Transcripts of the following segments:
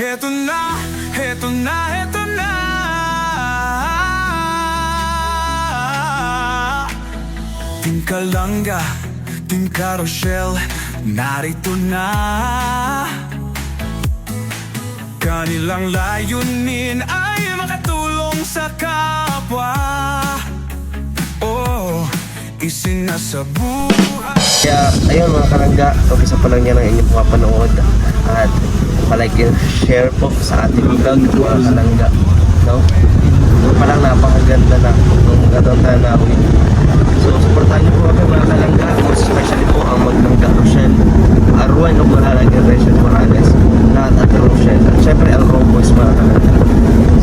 Heto na, heto na, heto na. Team Kalanga, Team Carousel, narito na. Kanilang layunin ay makatulong sa kapwa. Oh, isinasabuhay. Kaya ayun mga karangga, umpisa pa lang yan ang inyong mapanood. At palike and share po sa ating vlog mga karangga, no? Doon pa lang napakaganda na nung gano'n tayo na uwi. So supportahan niyo po kami mga karangga, most especially po ang Magdangga Rochelle, Arwan o Malalagyan Rachel Morales, lahat at Rochelle, at syempre ang Romboys mga karangga.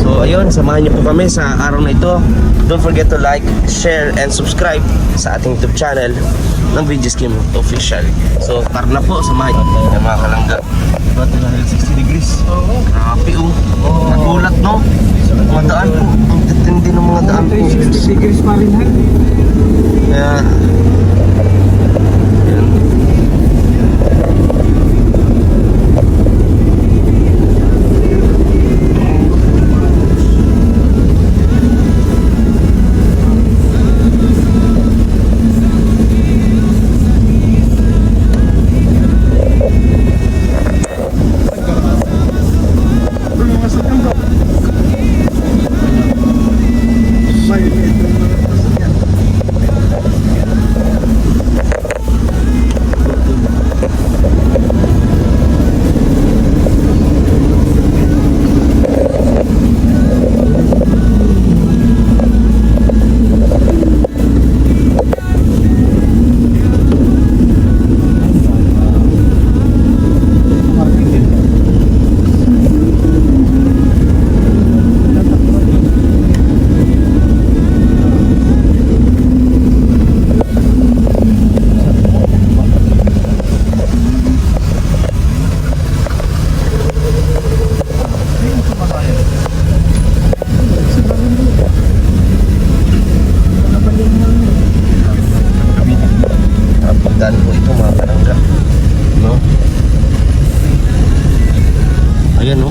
So ayun, samahan niyo po kami sa araw na ito. Don't forget to like, share, and subscribe sa ating YouTube channel ng VG Scheme Official. So tara na po, samahan niyo mga kalangga. Ba't na 60 degrees? Oo. Grabe oh. Nagulat no? Mga daan po. Ang titindi ng mga daan po. 60 degrees Fahrenheit. Kaya yan. Daan po ito mga karangga, no? Ayan no?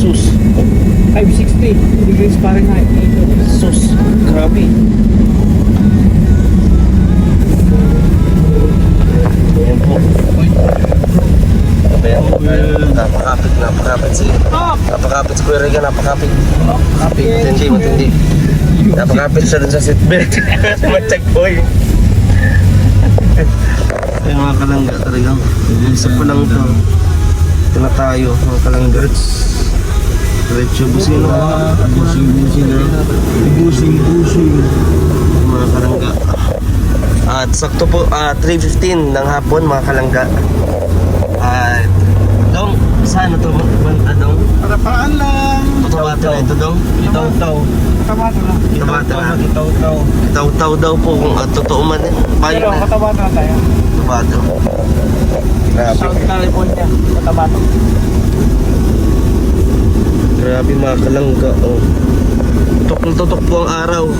Sus, 560 degrees Fahrenheit. sus, grabe. Ayan po. Ayan po. Napakapit si Kuya Regan, napakapit. Matindi. Napakapit siya dun sa seatbelt. Mag-checkpoint. Ay mga kalangga talagang isa pa lang ito. Ito na tayo mga kalangga. Diretso busino. Busing mga kalangga. At sakto po 3:15 ng hapon mga kalangga. At dong, saan ito banta dong? Parapaan lang. Ito na ito dong? Itaw-taw. Katabata lang. Itaw-taw daw po kung totoo man eh. Bayo Pero na. katabata na tayo. Katabata. Grabe. South California. Katabata. Grabe mga kalangga. Oh. Tutok po ang araw.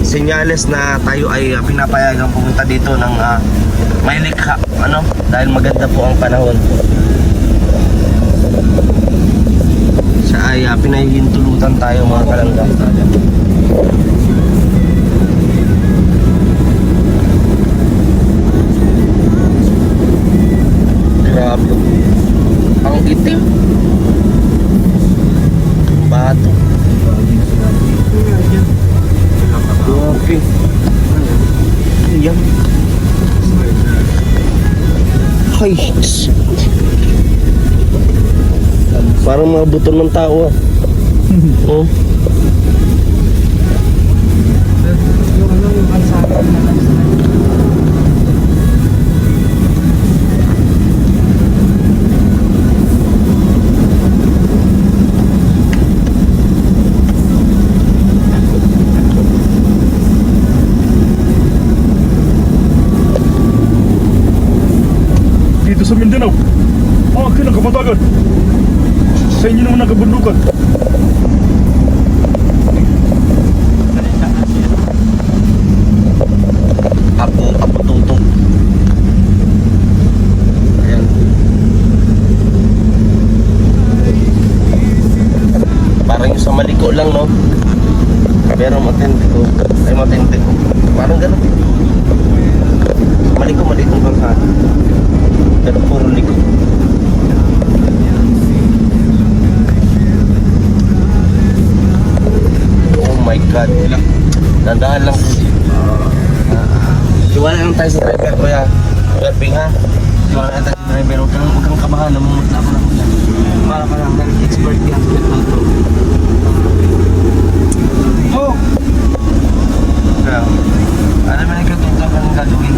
Senyales na tayo ay pinapayagang pumunta dito ng may likha, ano? Dahil maganda po ang panahon. Siya ay pinahihintulutan tayo mga kalangga. Grabe. Ang itim. Bato. Okay. Ayan. Ay, parang mga buto ng tao ah. Oh. Yung ano, yung kalsada na lang. sa Mindanao. Akin ang kapatagan. Sa inyo naman ang kabundukan. Apo tutong. Ayan. Parang yung sa maliko lang, no? Pero matindi ko. Ay, matindi ko. Parang ganun. Maliko, malitong bangka. Pero puro liko. Oh my God. Dandaan lang. Iwala lang tayo sa driver, kuya. Kuya Ping, ha? Iwala lang tayo sa driver. Huwag kang kabahan. Namumutla ko lang. Para ka lang. Expert yan. Oh! Kaya, alam mo na ikaw ka ng gagawin.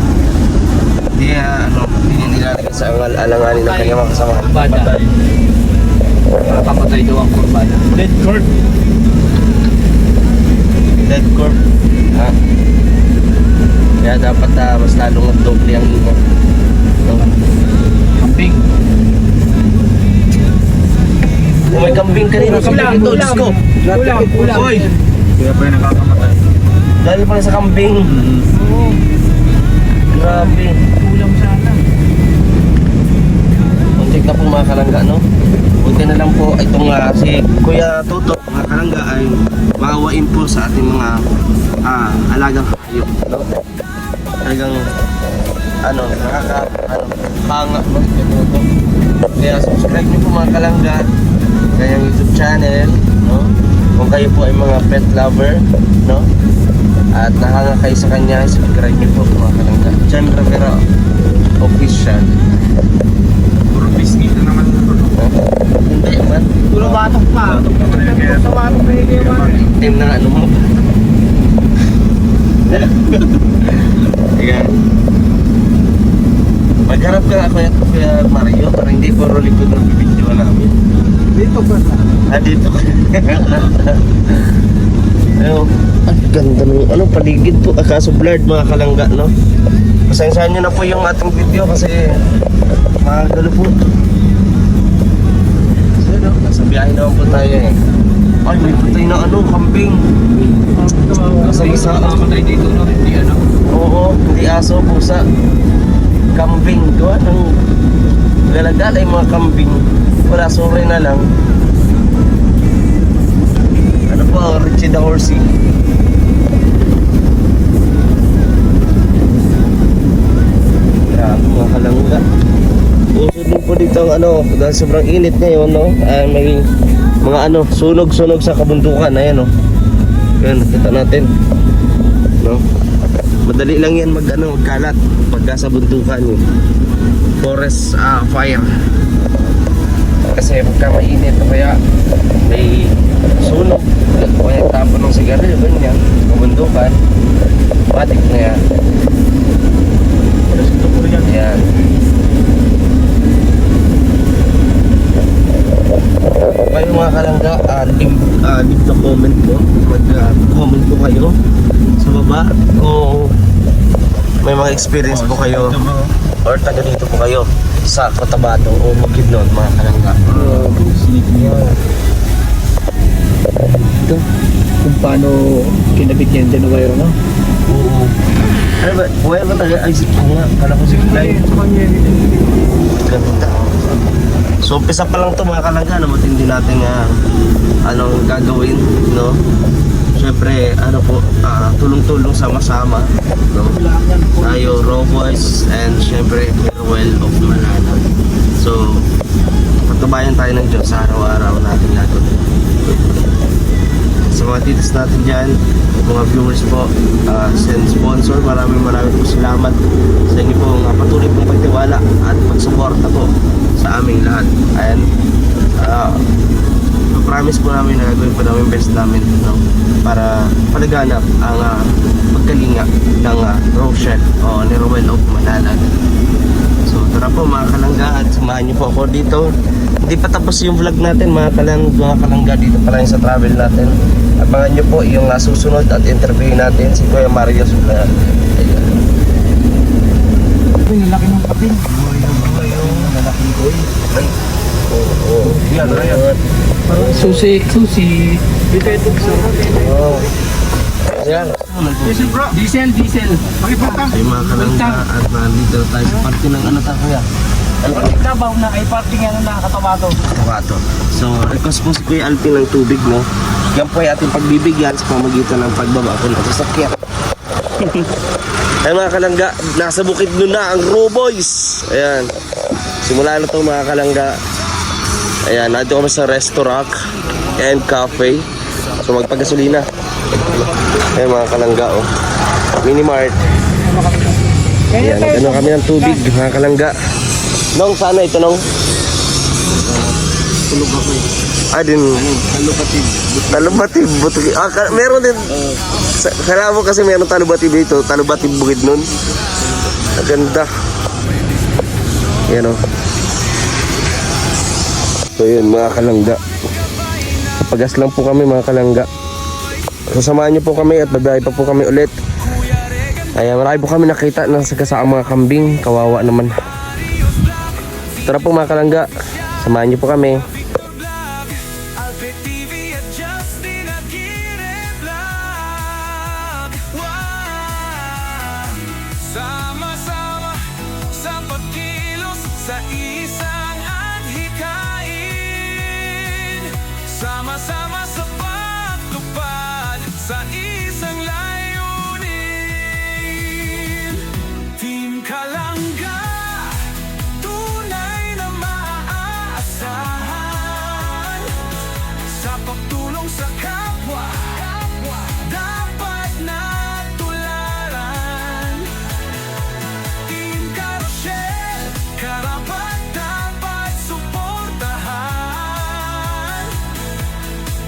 Hindi, hindi nilalagay sa alanganin ng kanyang mga kasama. Kurbada. Papatay daw ang kurbada. Dead card. Dead corp. Ha? Kaya dapat mas lalong doble ang ingat. No? Camping. Oh, may kambing kanina. Ulam, Ito, ulam. Diyos ko. Ulam. Hoy! Kaya pa yung nakakamatay. Dahil pala sa kambing. Oo. Grabe. Ulam sana. Muntik na po mga kalangga, no? Buti na lang po itong si Kuya Toto, mga kalangga, ay maawain po sa ating mga alagang hayop, no? Talagang hanga, no? Ito. Kaya subscribe niyo po mga kalangga sa kanyang YouTube channel, no? Kung kayo po ay mga pet lover, no? At nahanga kayo sa kanya, subscribe niyo po mga kalangga. John Rivera Official. Puro biscuit na naman. Hindi man. Puro batok pa. Sa batok na yung Team na ano mo. Ayan. Magharap ka Kuya Mario para hindi puro likod ng bibidyo namin. Dito ba na? Dito. Ayun. Ang ganda ng paligid po. Kaso blurred mga kalangga, no? Pasensyahan nyo na po yung ating video kasi magalo po. So, no? Nasa biyahe naman po tayo eh. Ay, may patay na kambing. Nasa isa. Patay dito, no? Hindi ano. Oo, hindi aso, pusa. Kambing. Gawa ng galagal ay mga kambing. Wala, sorry na lang. Ano po, Richie the Horsey. Grabe mga kalangga. Uso din po dito ang dahil sobrang init ngayon, no? May mga sunog-sunog sa kabundukan. Ayan, no? Ayan, nakita natin. No? Madali lang yan magkalat pagka sa bundukan yung forest fire. Kasi pagka mainit kaya may sunog o kaya tapon ng sigarilyo, ganyan, kabundukan, matik na yan. Ayan. Kayo mga kalangga, leave the comment po. Mag-comment po kayo sa baba o may mga experience po kayo or taga dito po kayo sa Cotabato o Bukidnon mga kalangga. Ito. Kung paano kinabit yan dyan na wire, no? Oo. Ano ba? Wire ba taga? Ay, nga. Kala ko zipline. Ganda. So, umpisa pa lang ito mga kalangga na matindi natin anong gagawin, no? Siyempre, tulong-tulong sama-sama, no? Tayo, Raw Boys, and siyempre, Farewell of Malala. So, pagtubayan tayo ng Diyos sa araw-araw natin gagawin. Sa mga titis natin dyan, mga viewers po, send sponsor, maraming po salamat sa inyo pong patuloy pong pagtiwala at pagsuporta po sa aming lahat. And promise po namin na gagawin pa namin best namin, no? Para palaganap ang pagkalinga ng Rochelle o ni Rowell of Malalag. So tara po mga kalangga at samahan niyo po ako dito. Hindi pa tapos yung vlog natin mga kalangga, dito pa lang sa travel natin. Abangan niyo po yung susunod at interview natin si Kuya Mario Sula. Uy, ang laki ng kaping. Ayun. Susi. Oh. Ayan. Diesel. Yung mga kalangga at nandito na tayo sa parte ng ano ta kuya. Trabaho na ay party nga na nakakatawato. Kawato. So, request po si Kuya Alpin ng tubig, no? Yan po ay ating pagbibigyan sa pamagitan ng pagbaba ko ng sasakyan. Ay mga kalangga, nasa bukid nun na ang Raw Boys. Ayan. Simula na itong mga kalangga. Ayan, nandito kami sa restaurant and cafe. So, magpagasolina. Ayan mga kalangga, oh. Mini Mart. Ayan, ano kami ng tubig, mga kalangga. Nong, sana ito, Nong? Tulog ako eh. Ah, din. Talubatib. Ah, meron din. Kala mo kasi meron talubatib dito. Talubatib bukid nun. Ang ganda. Yan o. So yun, mga kalangga. Pagas lang po kami, mga kalangga. So samahan nyo po kami at babae pa po kami ulit. Ayan, marami po kami nakita na sa mga kambing. Kawawa naman. Tara po mga kalangga, samahan niyo po kami. Alpe TV at Justin Aguirre Vlog. Wow! Sama-sama sa pagkilos sa isang adhikain. Sama-sama sa pagtupad sa isang layunin. Team Kalangga, sa pagtulong sa kapwa, dapat natularan. Team Carousel, karapat dapat suportahan.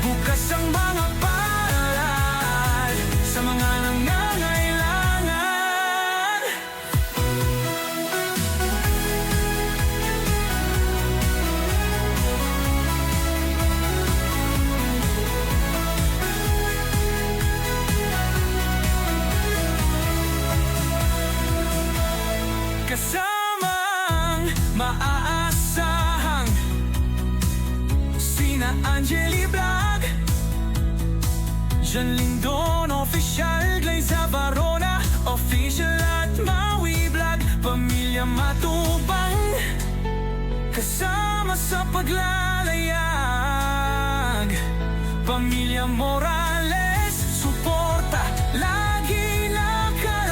Bukas ang mga palad sa mga nangangailangan. Kasamang maaasahang sina Angeli Vlog, Jan Lindon Official, Glayza Barona Official at Maui Vlog, Pamilya Matubang, kasama sa paglalayag, Pamilya Morales, suporta lagi nakalahan.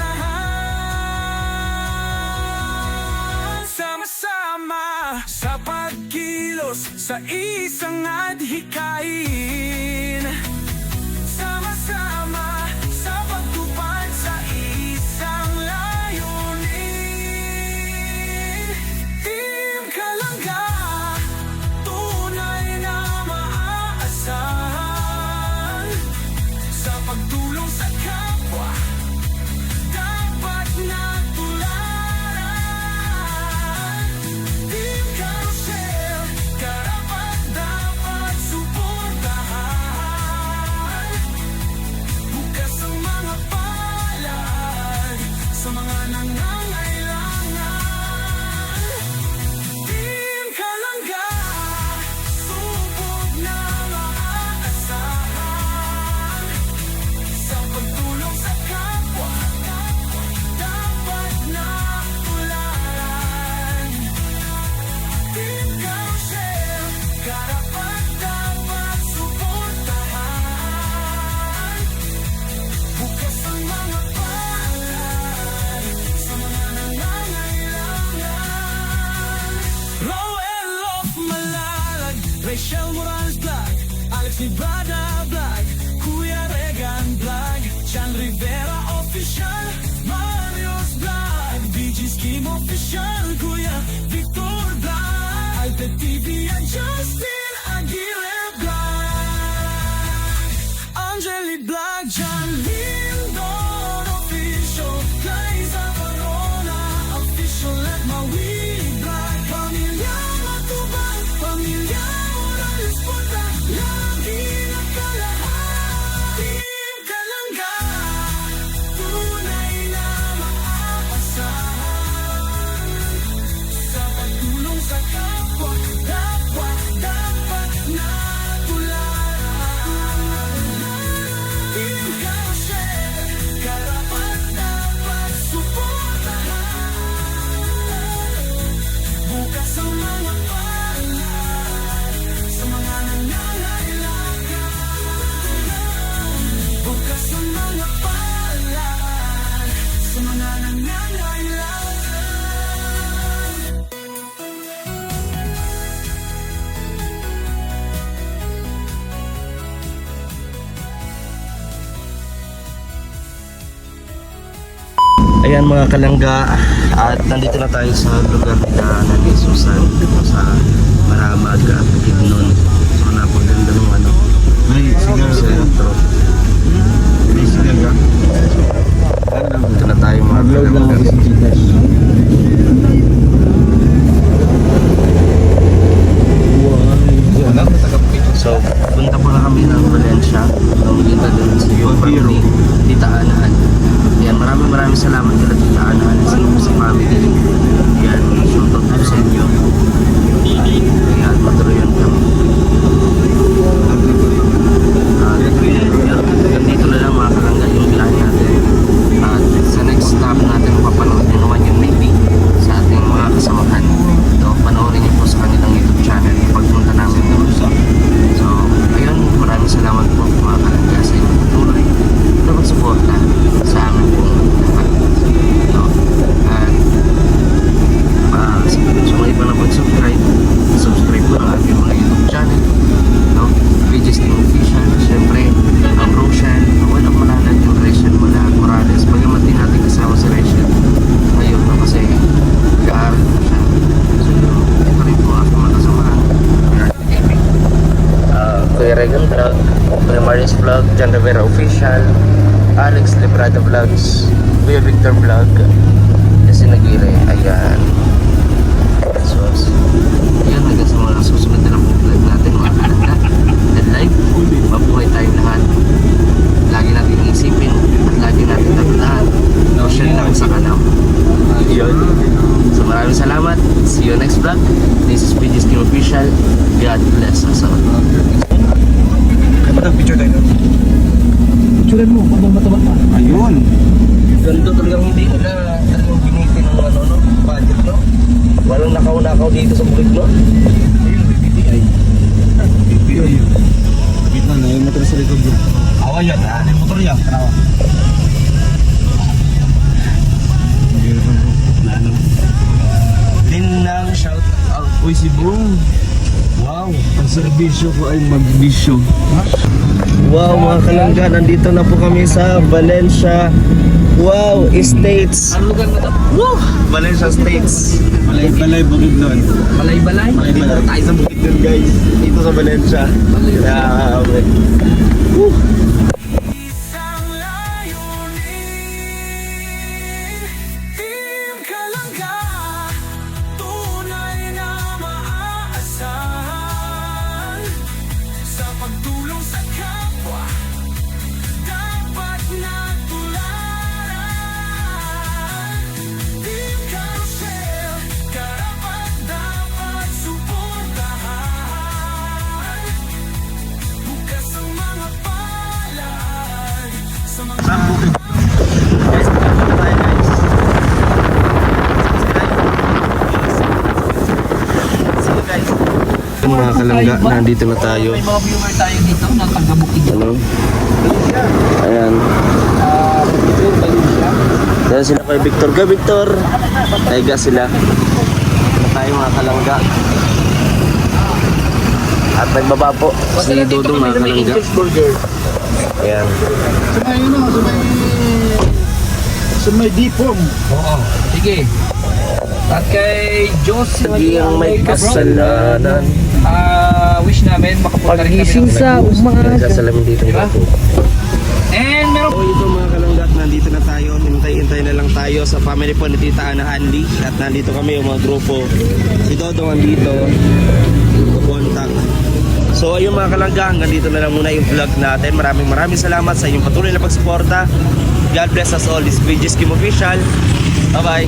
Sama-sama sa pagkilos sa isang adhikain. Sama-sama sa pagtupad sa isang layunin. Team Kalangga, tunay na maaasahan. Sa pagtulong sa kapwa, dapat natularan. Team Carousel, karapat dapat suportahan. Bukas ang mga palad sa mga nangangailangan. Team Kalangga, subok na maaasahan. Sa pagtulong sa kapwa, dapat natularan. Team Carousel, karapat dapat suportahan. Bukas ang mga palad sa mga nangangailangan. Roel of Malalag, Rachel Morales Vlog, Alex Nibrada Vlog, Kuya Regan Vlog, Chan Rivera Official, Mario's Vlog, BG Scheme Official, Kuya Victor Vlog, Alpe TV and Justin Aguirre Vlog, Angeli Vlog, Jan Lindon Official, Glayza Barona Official at Maui Vlog, Pamilya Matubang, Pamilya Morales Porta, lagi ayan mga kalangga, at nandito na tayo sa lugar nila na Susan dito sa Maramag at Kidnon. So napaganda nung ano. May Sentro. May sinaga. Dito na tayo mga Upload lang kalangga. ako sa Gcash. So, punta po na kami ng Valencia. Nakikita doon sa yung family, Tita Anahan. Yan, maraming salamat kila Tita Anahan sa family. Yan, shoutout po sa inyo. Yan, matuloyan kami. Ganito na lang mga kalangga yung biyahe natin. At sa next stop natin, mapapanood nyo naman yung maybe sa ating mga kasamahan. So, panoorin niyo po sa kanilang YouTube channel pagpunta namin doon. So, ayun, maraming salamat po mga kalangga sa inyong patuloy na magsuporta sa amin pong lahat. So, at sa mga iba na mag-subscribe, subscribe po ng ating mga YouTube channel. No? Pages ng official, syempre, ang Roshan, ang walang malalag yung Rachel Morales. Bagamat din natin kasama si Rachel. Ayun, no? Kasi nag-aaral po siya. So, ito rin po aking mga kasamahan. Kuya Regan Vlog, Kuya Maris Vlog, John Rivera Official, Alex Librada Vlogs, Kuya Victor Vlog, kasi nag-ire, ayan. So, ayan, hanggang sa mga susunod na lang vlog natin, mga kalangga. And like, mabuhay tayong lahat. Lagi natin isipin at lagi natin tatandaan. Notion lang sa kanam. Yun. So maraming salamat. See you next vlog. This is PG's Team Official. God bless us all. Kapag picture tayo. Picturean mo, habang mataba pa. Ayun. Ganito talagang hindi nila talagang pinitin ng ano, no? Budget, no? Walang nakaw-nakaw dito sa bukid, no? Ayun, may PTI. PTI. Gitna na yung motor sa likod yun. Awa yan, ano yung motor yan? Tarawa. Linang shout out. Uy, si Bong. Wow, ang serbisyo ko ay magbisyo. Wow mga kalangga, nandito na po kami sa Valencia. Wow, Estates. Ano lugar na to? Woo! Valencia States. Balay, bukid doon. Balay-balay. Dito na tayo sa bukid dun guys. Dito sa Valencia. Grabe. Woo! Isang layunin, Team Kalangga, tunay na maaasahan. Sa pagtulong sa kapwa, dapat natularan. Team Carousel, karapat-dapat suportahan. Bukas ang mga palad sa mga Guys, punta na tayo guys. See you guys. Mga kalangga, nandito na tayo. May mga viewer tayo dito na taga-bukid. Ano? Ayan. Dahil sila kay Victor. Go Victor! Taiga sila. Tayo mga kalangga. At nagbaba po si Dodong mga kalangga. Ayan. Sa may dipom. Oo. Sige. At kay Josie Lagi ang may kasalanan. wish namin makapunta rin kami ng Nagsasalamin dito ng bato. And meron So ito mga kalangga, nandito na tayo. Hintay-hintay na lang tayo sa family po ni Tita Ana Hanli. At nandito kami yung mga grupo. Si Dodong andito. Contact. So ayun mga kalangga, hanggang dito na lang muna yung vlog natin. Maraming salamat sa inyong patuloy na pagsuporta. God bless us all. This is VG's Kim Official. Bye bye.